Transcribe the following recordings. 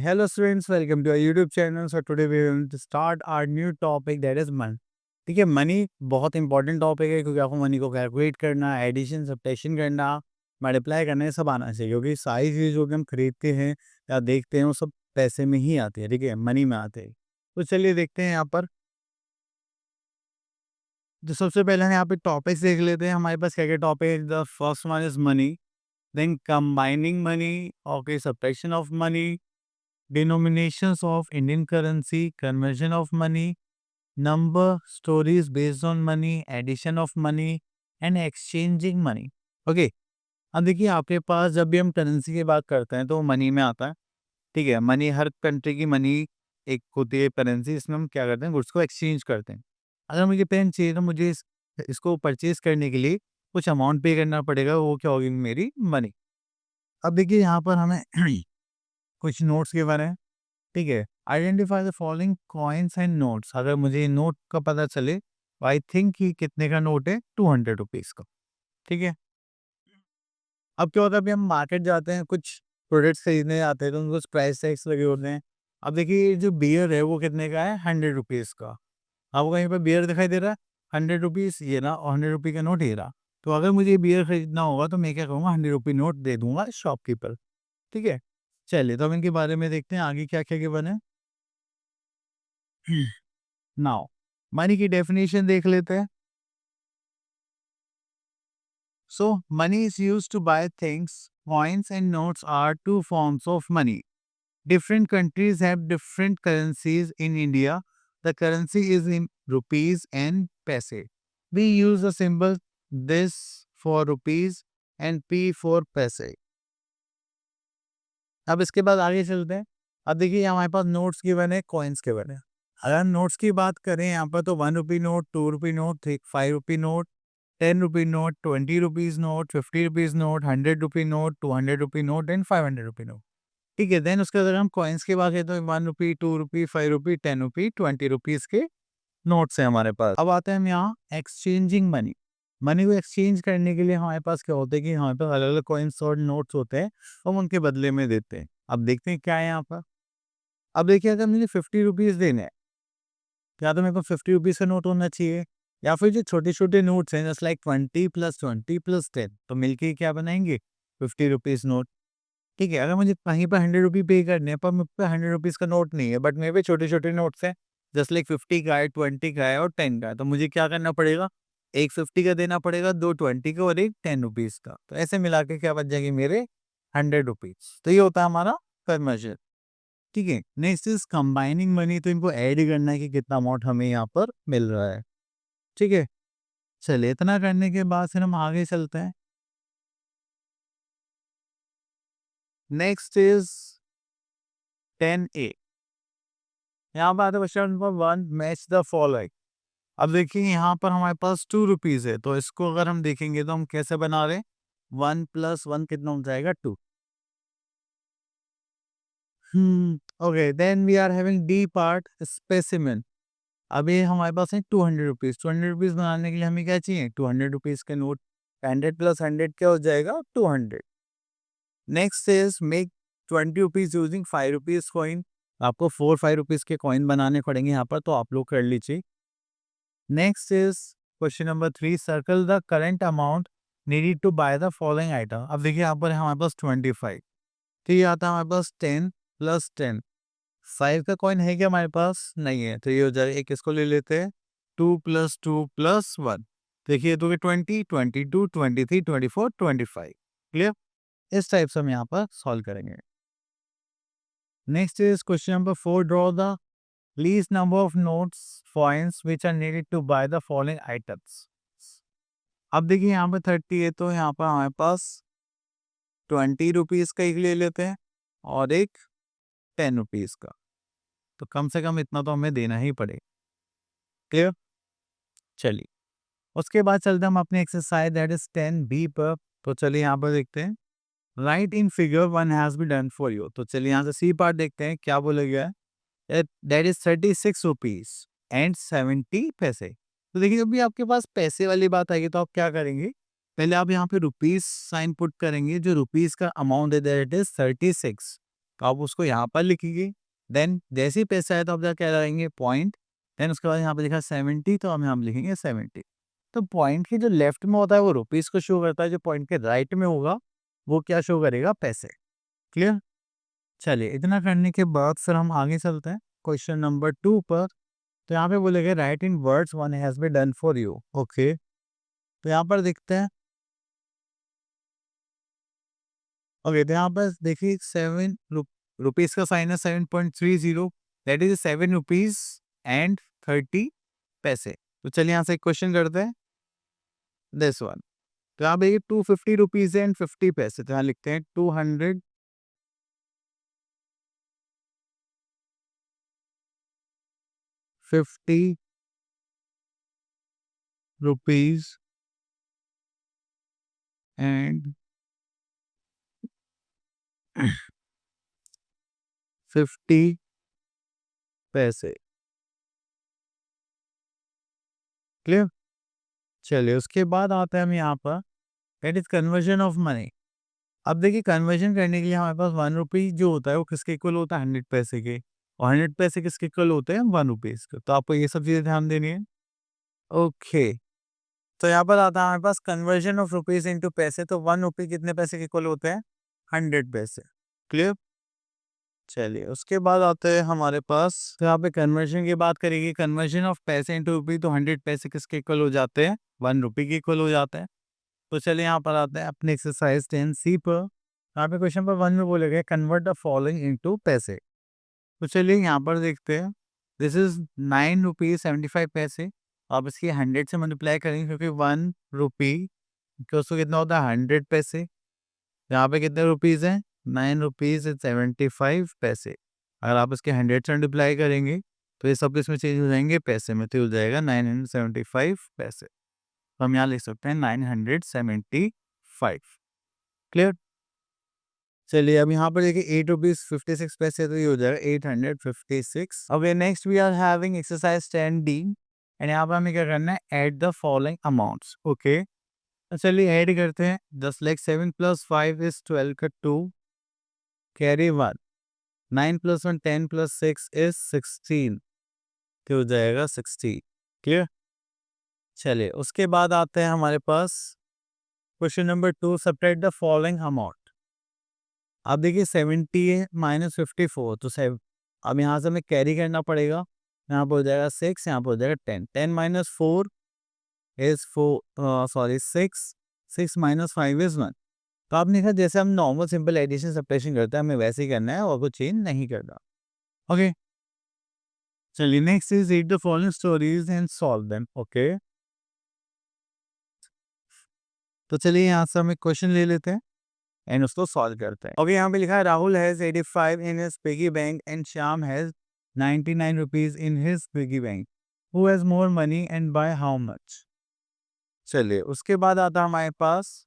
Hello students, welcome to our YouTube channel. So today we are going to start our new topic that is money. ठीक है, money बहुत important topic है क्योंकि आपको money को calculate करना, addition subtraction करना, मल्टीप्लाई करना, ये सब आना चाहिए क्योंकि सारी चीज़ जो कि हम खरीदते हैं या देखते हैं वो सब पैसे में ही आती है, ठीक है, मनी में आते हैं। तो चलिए देखते हैं यहाँ पर। तो सबसे पहले हम यहाँ पे टॉपिक्स देख लेते हैं, हमारे पास क्या क्या टॉपिक है। The first one is money, then combining money, okay, subtraction of money, denominations of Indian currency, conversion of money, number stories based on money, addition of money and exchanging money. Okay, अब देखिए आपके पास जब भी हम currency की बात करते हैं तो मनी में आता है, ठीक है। मनी हर कंट्री की मनी एक होती है करेंसी, इसमें हम क्या करते हैं, गुड्स को एक्सचेंज करते हैं। अगर मुझे पेन चाहिए तो मुझे इसको परचेज करने के लिए कुछ अमाउंट पे करना पड़ेगा, वो क्या होगी, मेरी मनी। अब देखिए यहाँ पर हमें कुछ नोट्स के बारे में, ठीक है। Identify the following coins and notes. अगर मुझे नोट का पता चले, आई थिंक कि कितने का नोट है, 200 रुपीज का, ठीक है। अब क्या होता है, अभी हम मार्केट जाते हैं, कुछ प्रोडक्ट्स खरीदने जाते हैं तो उनको प्राइस टैग्स लगे होते हैं। अब देखिए जो बियर है वो कितने का है, 100 रुपीज का। आपको कहीं पर बियर दिखाई दे रहा है, 100 रुपीज ये ना, और 100 रुपी का नोट ये रहा। तो अगर मुझे बियर खरीदना होगा तो मैं क्या करूँगा, 100 रुपी नोट दे दूंगा शॉपकीपर, ठीक है। चलिए तो हम इनके बारे में देखते हैं आगे क्या क्या गिवन है। नाउ मनी की डेफिनेशन देख लेते हैं। So money is used to buy things. Coins and notes are two forms of money. Different countries have different currencies. In India, the currency is in rupees and paise. We use the symbol this for rupees and P for paise. अब इसके बाद आगे चलते हैं। अब देखिए हमारे पास notes की बने, कॉइन्स के बने। अगर नोट्स की बात करें यहाँ पर तो 1 rupee note, 2 rupee note, 5 rupee note, 10 rupee note, 20 rupees note, 50 rupees note, 100 rupee note, 200 rupee note and 500 rupee note, ठीक है। देन उसके अगर हम कॉइन्स की बात करें तो 1 रुपी, 2 रुपी, 5 रुपी, 10 रुपी, 20 रुपीज के नोट्स हैं हमारे पास। अब आते हैं हम यहाँ एक्सचेंजिंग मनी। मनी को एक्सचेंज करने के लिए हमारे पास क्या होता है कि हमारे पास अलग अलग कॉइन्स और नोट्स होते हैं, हम उनके बदले में देते हैं। अब देखते हैं क्या है यहाँ पर। अब देखिए अगर मुझे 50 रुपीज देने हैं, या तो मेरे को 50 रुपीज का नोट होना चाहिए, या फिर जो छोटे छोटे नोट्स हैं जस्ट लाइक 20 + 20 + 10, तो मिलके क्या बनाएंगे, 50 रुपीज नोट, ठीक है। अगर मुझे कहीं पर 100 रुपी पे करने हैं पर मुझ पे 100 रुपीज का नोट नहीं है, बट मेरे पे छोटे छोटे नोट्स हैं जस्ट लाइक 50 का है, 20 का है और 10 का है, तो मुझे क्या करना पड़ेगा, एक 50 का देना पड़ेगा, दो 20 का और एक 10 रुपीज का। तो ऐसे मिला के क्या बच जाएगी मेरे 100 रुपीज। तो ये होता है हमारा कन्वर्जन, ठीक है। नेक्स्ट इज कंबाइनिंग मनी, तो इनको ऐड करना है कि कितना अमाउंट हमें यहाँ पर मिल रहा है, ठीक है। चलिए इतना करने के बाद फिर हम आगे चलते हैं। Next is 10A। यहाँ पर आता है question number 1, match the following. अब देखिए यहाँ पर हमारे पास 2 रुपीज है, तो इसको अगर हम देखेंगे तो हम कैसे बना रहे हैं, 1 + 1 कितना हो जाएगा, 2। Okay, then we are having the part, specimen. अभी हमारे पास है 200 रुपीज। 200 रुपीज बनाने के लिए हमें क्या चाहिए, 200 रुपीज के नोट। 100 + 100 क्या हो जाएगा, 200। Next is make 20 rupees using 5 rupees coin. आपको 4 5 रुपीज के कॉइन बनाने पड़ेंगे यहाँ पर, तो आप लोग कर लीजिए। Next is question number 3, circle the correct amount needed to buy the following item. अब देखिए यहाँ पर है हमारे पास 25, तो ये आता है हमारे पास 10 + 10। 5 का कॉइन है क्या हमारे पास, नहीं है, तो ये हो जाएगा, एक इसको ले लेते हैं, 2 + 2 + 1। देखिए तो 20, 22, 23, 24, 25, क्लियर। इस टाइप से हम यहाँ पर सॉल्व करेंगे। Next is question number 4, draw the least number of notes coins which are needed to buy the following items। अब देखिए यहाँ पे 30 है, तो यहाँ पर हमारे पास 20 रुपीज का एक ले लेते हैं और एक 10 रुपीज का, तो कम से कम इतना तो हमें देना ही पड़ेगा, क्लियर। चलिए उसके बाद चलते हैं हम अपने एक्सरसाइज दैट इज 10B पर। तो चलिए यहाँ पर देखते हैं, right in figure 1 has be done for you. तो चलिए यहाँ से सी पार्ट देखते हैं क्या बोला गया है, दैट इज 36 रुपीज एंड 70 पैसे। तो देखिए जब भी आपके पास पैसे वाली बात आएगी तो आप क्या करेंगे, पहले आप यहाँ पे रुपीज साइन पुट करेंगे, जो रुपीज का अमाउंट है दैट इज 36, तो आप उसको यहाँ पर लिखेंगे। देन जैसे ही पैसा आया तो आप क्या लगाएंगे पॉइंट, देन उसके बाद यहाँ पे लिखा 70 तो हम यहाँ पे लिखेंगे 70। तो पॉइंट के जो लेफ्ट में होता है वो रुपीस को शो करता है, जो पॉइंट के राइट में होगा वो क्या शो करेगा, पैसे। क्लियर। चलिए इतना करने के बाद फिर हम आगे चलते हैं क्वेश्चन नंबर 2 पर। तो यहाँ पे बोलेगा right in words one has been done for you. Okay, तो यहाँ पर देखते हैं। ओके, तो यहाँ पर देखिए 7 रुपीस का साइन है 7.30, दैट इज 7 रुपीज एंड 30 पैसे। तो चलिए यहाँ से एक क्वेश्चन करते हैं, दिस वन। तो यहाँ पे 250 रुपीज एंड 50 पैसे, तो यहाँ लिखते हैं 250 रुपीज एंड 50 पैसे। क्लियर। चलिए उसके बाद आता है हम यहाँ पर, that is conversion of money. अब देखिए कन्वर्जन करने के लिए हमारे पास 1 रुपी जो होता है वो किसके इक्वल होता है, 100 पैसे के, और 100 पैसे किसके इक्वल होते हैं, 1 रुपीज के। तो आपको ये सब चीजें ध्यान देनी है। ओके, तो यहाँ पर आता है हमारे पास कन्वर्जन ऑफ रुपीज इनटू पैसे। तो 1 रुपी कितने पैसे के इक्वल होते हैं, 100 पैसे। क्लियर। चलिए उसके बाद आते हैं हमारे पास, तो यहाँ पे कन्वर्जन की बात करेंगे, कन्वर्जन ऑफ पैसे इनटू रुपी। तो 100 पैसे किसके इक्वल हो जाते हैं, 1 रुपी के इक्वल हो जाते हैं। तो चलिए यहाँ पर आते हैं अपने एक्सरसाइज 10C पर। यहाँ पे क्वेश्चन पर 1 में बोलेगा कन्वर्ट द फॉलोइंग इनटू पैसे। तो चलिए यहाँ पर देखते हैं, दिस इज 9 रुपीज 75 पैसे। आप इसकी 100 से मल्टीप्लाई करेंगे क्योंकि 1 रुपी उसको कितना होता है, 100 पैसे। यहाँ पे कितने रुपीज हैं, 9 रुपीज 75 पैसे। अगर आप इसके 100 से मल्टीप्लाई करेंगे तो ये सब इसमें चेंज हो जाएंगे पैसे में, तो हो जाएगा 975 पैसे। तो हम यहाँ लिख सकते हैं 975। क्लियर। चलिए अब यहाँ पर देखिए 8 रुपीज 56 पैसे, तो ये हो जाएगा 856। अब next we are having exercise 10D, and यहाँ पर हमें क्या करना है, add the following amounts. Okay, तो चलिए ऐड करते हैं। 10 लाख 7 + 5 इज 12 का 2, कैरी 1, 9 + 1 10 + 6 इज 16, तो हो जाएगा 60। क्लियर। चलिए उसके बाद आते हैं हमारे पास question number 2, subtract the following amount. अब देखिए 70 है -54, तो अब यहाँ से हमें कैरी करना पड़ेगा। यहाँ पर हो जाएगा 6, यहाँ पर हो जाएगा 10, 10 - 4 इज 4, सॉरी 6, 6 - 5 इज 1। तो आपने देखा जैसे हम नॉर्मल सिंपल एडिशन सब्ट्रैक्शन करते हैं, हमें वैसे ही करना है और कुछ चेंज नहीं करना। ओके, चलिए next is read the following stories and solve them. Okay, तो चलिए यहाँ से हम एक क्वेश्चन ले लेते हैं एंड उसको सॉल्व करते हैं। ओके, यहाँ पे लिखा है Rahul has 85 in his piggy bank and Shyam has 99 rupees in his piggy bank. Who has more money and by how much. चलिए उसके बाद आता है हमारे पास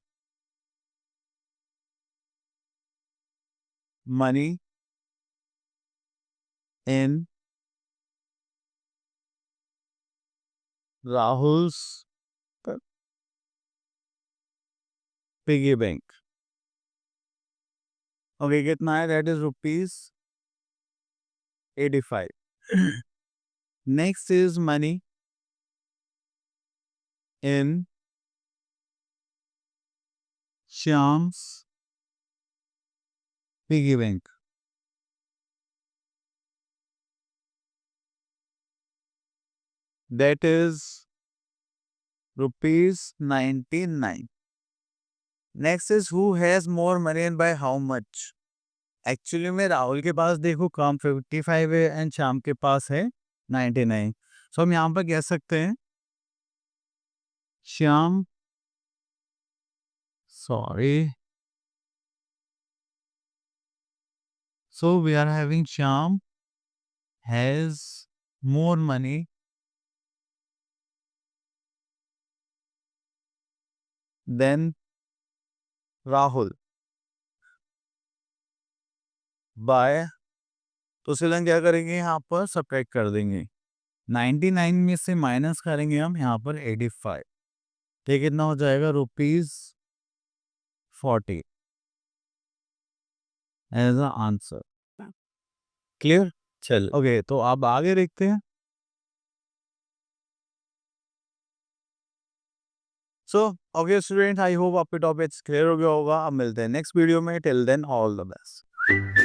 money in Rahul's piggy bank. Okay, कितना है, that is rupees 85। Next is money in Shyam's piggy bank. That is rupees 99. Next is who has more money and by how much. Actually में राहुल के पास देखो काम 55 है एंड श्याम के पास है 99। सो हम यहाँ पर कह सकते हैं Shyam, sorry, so we are having Shyam has more money than Rahul by. तो सिलन क्या करेंगे, यहाँ पर सब्ट्रैक्ट कर देंगे। 99 में से माइनस करेंगे हम यहाँ पर 85, तो कितना हो जाएगा, rupees 40 as a answer. Clear? चल ओके, तो अब आगे देखते हैं। So okay student, I hope आपके टॉपिक्स क्लियर हो गया होगा। अब मिलते हैं नेक्स्ट वीडियो में। Till then all the best.